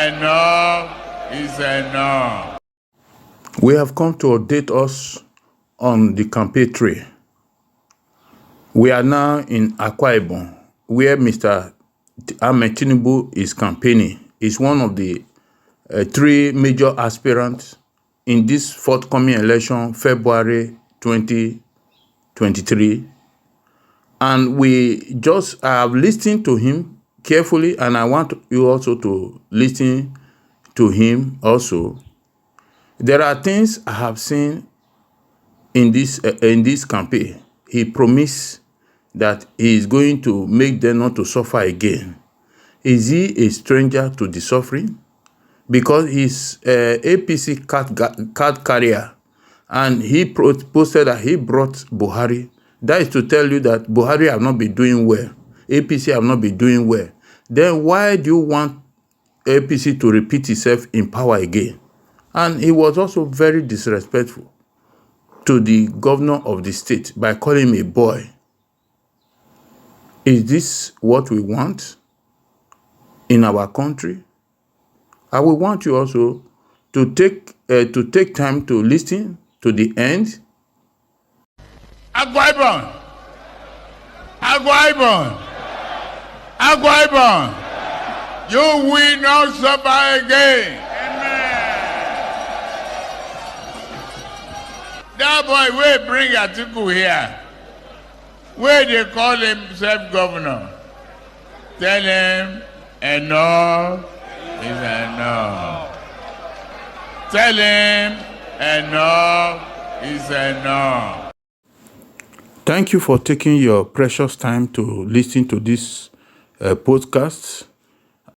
Enough is enough. We have come to update us on the campaign trail. We are now in Akwa Ibom, where Mr. Tinubu is campaigning. He's one of the three major aspirants in this forthcoming election, February 2023. And we just have listened to him carefully, and I want you also to listen to him also. There are things I have seen in this campaign. He promised that he is going to make them not to suffer again. Is he a stranger to the suffering? Because he's APC card carrier, and he posted that he brought Buhari. That is to tell you that Buhari have not been doing well. APC have not been doing well. Then why do you want APC to repeat itself in power again? And he was also very disrespectful to the governor of the state by calling him a boy. Is this what we want in our country? I will want you also to take time to listen to the end. Akwa Ibom! Akwa Ibom! Akwa Ibom! You will not suffer again. That boy will bring atiku here. Where they call himself governor. Tell him enough is enough. Tell him enough is enough. Thank you for taking your precious time to listen to this podcast.